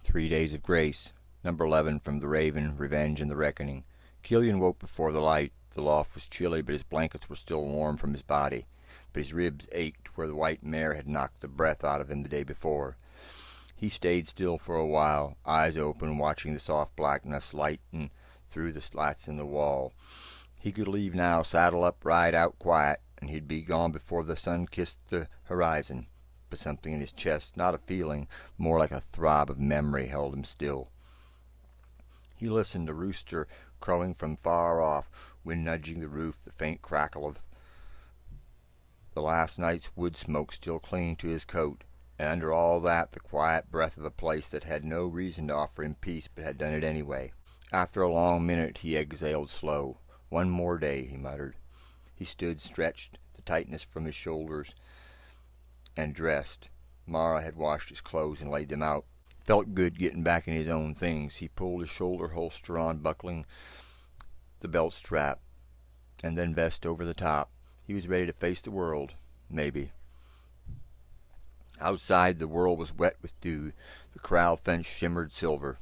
3 Days of Grace, number 11 from The Raven, Revenge and the Reckoning. Killian woke before the light. The loft was chilly, but his blankets were still warm from his body. But his ribs ached where the white mare had knocked the breath out of him the day before. He stayed still for a while, eyes open, watching the soft blackness lighten through the slats in the wall. He could leave now, saddle up, ride out quiet, and he'd be gone before the sun kissed the horizon. But something in his chest, not a feeling, more like a throb of memory, held him still. He listened, a rooster crowing from far off, wind nudging the roof, the faint crackle of the last night's wood smoke still clinging to his coat, and under all that the quiet breath of a place that had no reason to offer him peace but had done it anyway. After a long minute he exhaled slow. "One more day," he muttered. He stood, stretched, the tightness from his shoulders, and dressed. Mara had washed his clothes and laid them out. Felt good getting back in his own things. He pulled his shoulder holster on, buckling the belt strap, and then vest over the top. He was ready to face the world, maybe. Outside, the world was wet with dew. The corral fence shimmered silver.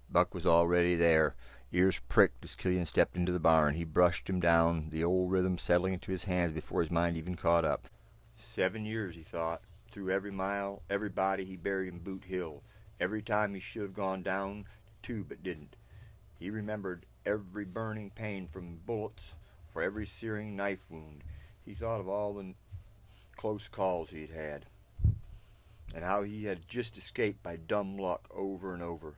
Buck was already there. Ears pricked as Killian stepped into the barn. He brushed him down, the old rhythm settling into his hands before his mind even caught up. 7 years, he thought, through every mile, every body he buried in Boot Hill. Every time he should have gone down, too, but didn't. He remembered every burning pain from bullets, for every searing knife wound. He thought of all the close calls he'd had, and how he had just escaped by dumb luck over and over.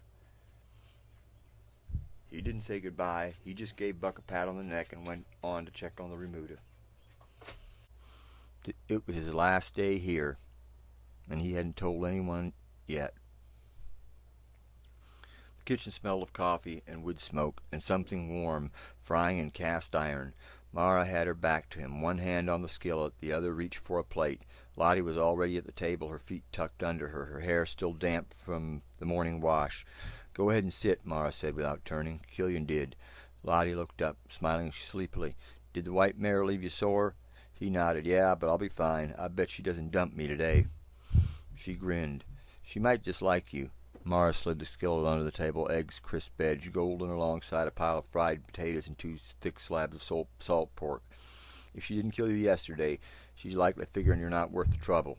He didn't say goodbye. He just gave Buck a pat on the neck and went on to check on the remuda. It was his last day here, and he hadn't told anyone yet. The kitchen smelled of coffee and wood smoke and something warm, frying in cast iron. Mara had her back to him, one hand on the skillet, the other reached for a plate. Lottie was already at the table, her feet tucked under her, her hair still damp from the morning wash. "Go ahead and sit," Mara said without turning. Killian did. Lottie looked up, smiling sleepily. "Did the white mare leave you sore?" He nodded. "Yeah, but I'll be fine. I bet she doesn't dump me today." She grinned. "She might just like you." Mara slid the skillet under the table, eggs crisp edged, golden alongside a pile of fried potatoes and 2 thick slabs of salt pork. "If she didn't kill you yesterday, she's likely figuring you're not worth the trouble."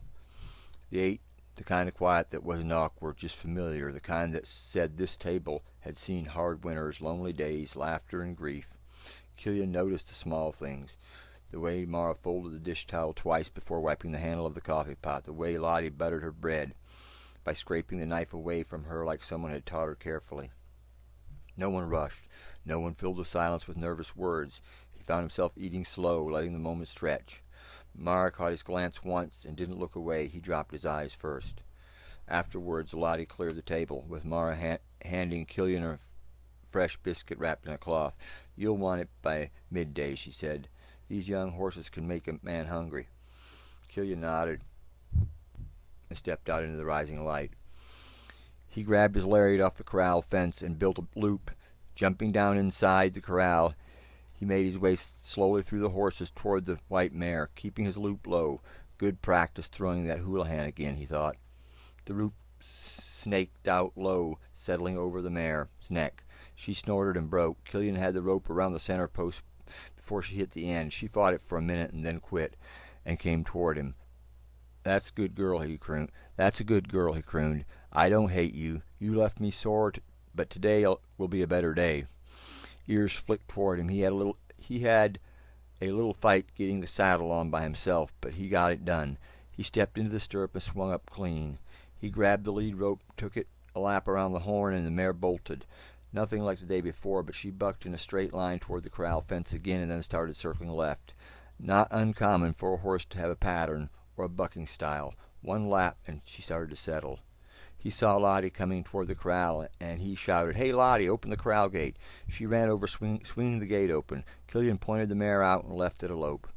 They ate the kind of quiet that wasn't awkward, just familiar, the kind that said this table had seen hard winters, lonely days, laughter and grief. Killian noticed the small things. The way Mara folded the dish towel twice before wiping the handle of the coffee pot, the way Lottie buttered her bread by scraping the knife away from her like someone had taught her carefully. No one rushed. No one filled the silence with nervous words. He found himself eating slow, letting the moment stretch. Mara caught his glance once and didn't look away. He dropped his eyes first. Afterwards, Lottie cleared the table, with Mara handing Killian a fresh biscuit wrapped in a cloth. "You'll want it by midday," she said. "These young horses can make a man hungry." Killian nodded and stepped out into the rising light. He grabbed his lariat off the corral fence and built a loop. Jumping down inside the corral, he made his way slowly through the horses toward the white mare, keeping his loop low. Good practice throwing that Houlihan again, he thought. The loop snaked out low, settling over the mare's neck. She snorted and broke. Killian had the rope around the center post before she hit the end. She fought it for a minute and then quit and came toward him. "That's a good girl," he crooned. "That's a good girl," he crooned. "I don't hate you. You left me sore, but today will be a better day." Ears flicked toward him. He had a little fight getting the saddle on by himself, but he got it done. He stepped into the stirrup and swung up clean. He grabbed the lead rope, took it a lap around the horn, and the mare bolted. Nothing like the day before, but she bucked in a straight line toward the corral fence again and then started circling left. Not uncommon for a horse to have a pattern or a bucking style. One lap and she started to settle. He saw Lottie coming toward the corral, and he shouted, "Hey, Lottie, open the corral gate." She ran over, swinging the gate open. Killian pointed the mare out and left it elope.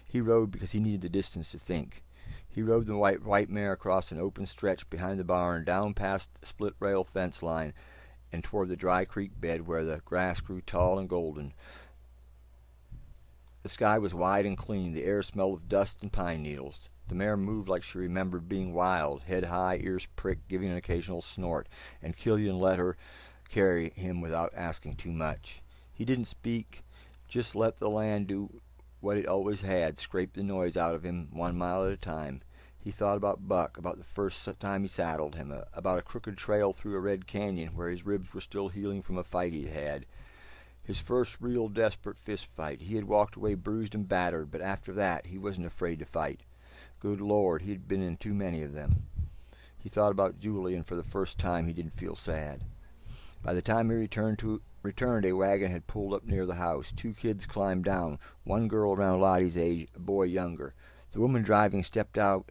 He rode because he needed the distance to think. He rode the white mare across an open stretch behind the barn, down past the split rail fence line, and toward the dry creek bed where the grass grew tall and golden. The sky was wide and clean. The air smelled of dust and pine needles. The mare moved like she remembered being wild, head high, ears pricked, giving an occasional snort, and Killian let her carry him without asking too much. He didn't speak, just let the land do what it always had, scrape the noise out of him 1 mile at a time. He thought about Buck, about the first time he saddled him, about a crooked trail through a red canyon where his ribs were still healing from a fight he'd had. His first real desperate fist fight. He had walked away bruised and battered, but after that he wasn't afraid to fight. Good Lord, he'd been in too many of them. He thought about Julie, and for the first time he didn't feel sad. By the time he returned, a wagon had pulled up near the house. 2 kids climbed down, 1 girl around Lottie's age, a boy younger. The woman driving stepped out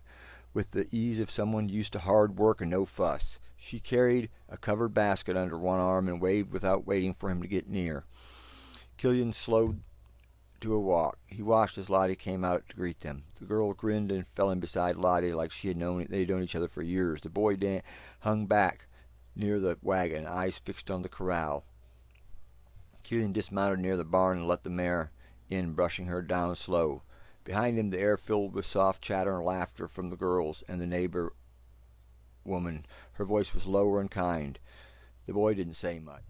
with the ease of someone used to hard work and no fuss. She carried a covered basket under one arm and waved without waiting for him to get near. Killian slowed to a walk. He watched as Lottie came out to greet them. The girl grinned and fell in beside Lottie like they'd known each other for years. The boy hung back near the wagon, eyes fixed on the corral. Killian dismounted near the barn and let the mare in, brushing her down slow. Behind him, the air filled with soft chatter and laughter from the girls and the neighbor woman. Her voice was lower and kind. The boy didn't say much.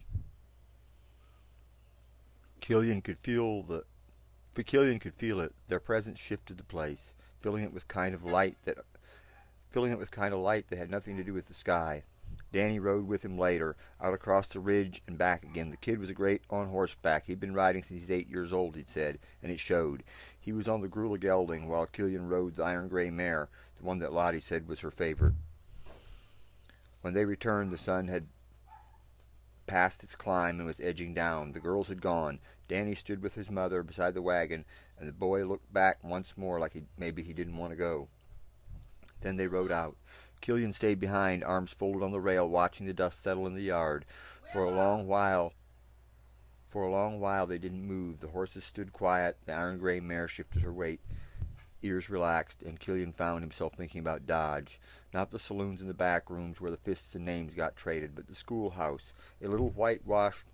Killian could feel it. Their presence shifted the place, filling it with kind of light that had nothing to do with the sky. Danny rode with him later, out across the ridge and back again. The kid was great on horseback. He'd been riding since he's 8 years old, he'd said, and it showed. He was on the Grulla gelding, while Killian rode the iron gray mare, the one that Lottie said was her favorite. When they returned, the sun had passed its climb and was edging down. The girls had gone. Danny stood with his mother beside the wagon, and the boy looked back once more like maybe he didn't want to go. Then they rode out. Killian stayed behind, arms folded on the rail, watching the dust settle in the yard. For a long while they didn't move. The horses stood quiet. The iron gray mare shifted her weight. Ears relaxed, and Killian found himself thinking about Dodge. Not the saloons and the back rooms where the fists and names got traded, but the schoolhouse, a little whitewashed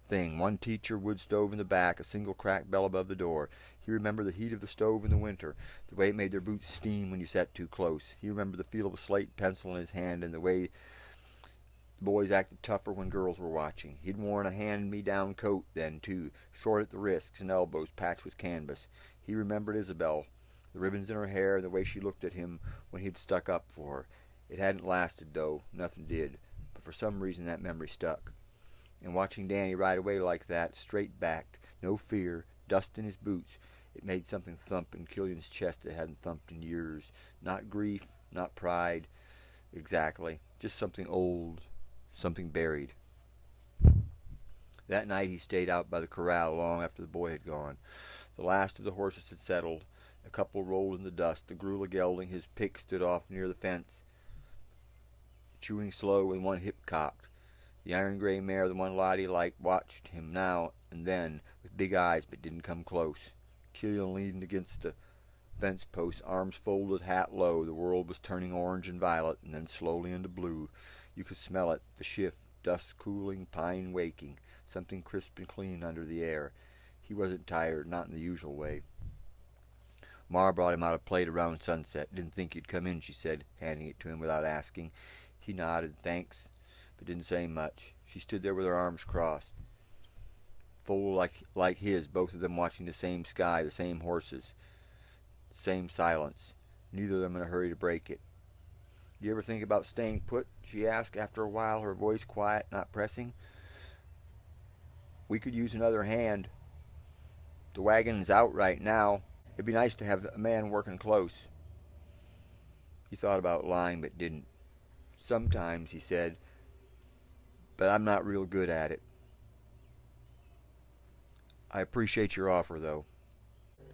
thing, 1 teacher, wood stove in the back, a single cracked bell above the door. He remembered the heat of the stove in the winter, the way it made their boots steam when you sat too close. He remembered the feel of a slate pencil in his hand and the way the boys acted tougher when girls were watching. He'd worn a hand-me-down coat then, too, short at the wrists and elbows, patched with canvas. He remembered Isabel, the ribbons in her hair, and the way she looked at him when he'd stuck up for her. It hadn't lasted, though. Nothing did. But for some reason that memory stuck. And watching Danny ride away like that, straight-backed, no fear, dust in his boots, it made something thump in Killian's chest that hadn't thumped in years. Not grief, not pride, exactly. Just something old, something buried. That night he stayed out by the corral long after the boy had gone. The last of the horses had settled. A couple rolled in the dust. The Grulla gelding, his pick, stood off near the fence, chewing slow with one hip cocked. The iron gray mare, the one Lottie liked, watched him now and then with big eyes, but didn't come close. Killian leaned against the fence post, arms folded, hat low. The world was turning orange and violet, and then slowly into blue. You could smell it, the shift, dust cooling, pine waking, something crisp and clean under the air. He wasn't tired, not in the usual way. Ma brought him out a plate around sunset. Didn't think you'd come in, she said, handing it to him without asking. He nodded, thanks, but didn't say much. She stood there with her arms crossed, folded like his, both of them watching the same sky, the same horses, same silence, neither of them in a hurry to break it. "You ever think about staying put?" she asked after a while, her voice quiet, not pressing. "We could use another hand. The wagon's out right now. It'd be nice to have a man working close." He thought about lying, but didn't. "Sometimes," he said, "but I'm not real good at it." "I appreciate your offer, though."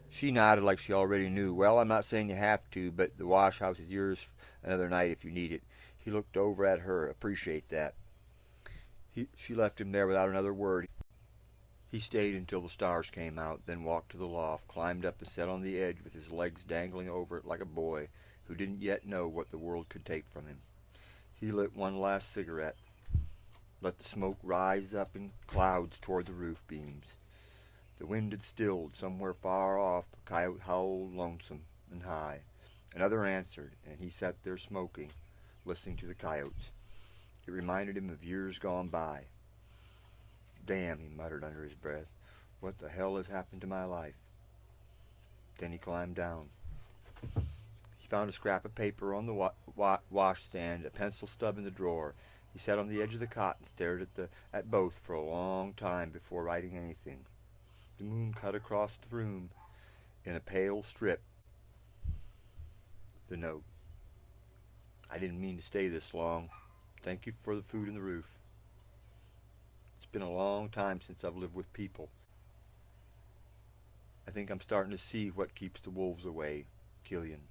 She nodded like she already knew. "Well, I'm not saying you have to, but the wash house is yours another night if you need it." He looked over at her. "Appreciate that." She left him there without another word. He stayed until the stars came out, then walked to the loft, climbed up and sat on the edge with his legs dangling over it like a boy who didn't yet know what the world could take from him. He lit one last cigarette, let the smoke rise up in clouds toward the roof beams. The wind had stilled. Somewhere far off a coyote howled lonesome and high. Another answered, and he sat there smoking, listening to the coyotes. It reminded him of years gone by. "Damn," he muttered under his breath. "What the hell has happened to my life?" Then he climbed down. He found a scrap of paper on the washstand, a pencil stub in the drawer. He sat on the edge of the cot and stared at both for a long time before writing anything. The moon cut across the room in a pale strip. The note: "I didn't mean to stay this long. Thank you for the food and the roof. It's been a long time since I've lived with people. I think I'm starting to see what keeps the wolves away. Killian."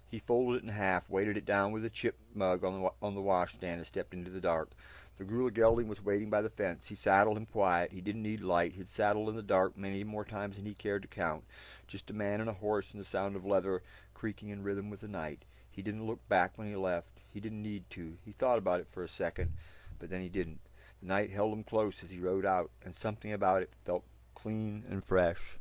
He folded it in half, weighted it down with a chip mug on the washstand, and stepped into the dark. The gruel gelding was waiting by the fence. He saddled him quiet. He didn't need light. He'd saddled in the dark many more times than he cared to count. Just a man and a horse and the sound of leather creaking in rhythm with the night. He didn't look back when he left. He didn't need to. He thought about it for a second, but then he didn't. The night held him close as he rode out, and something about it felt clean and fresh.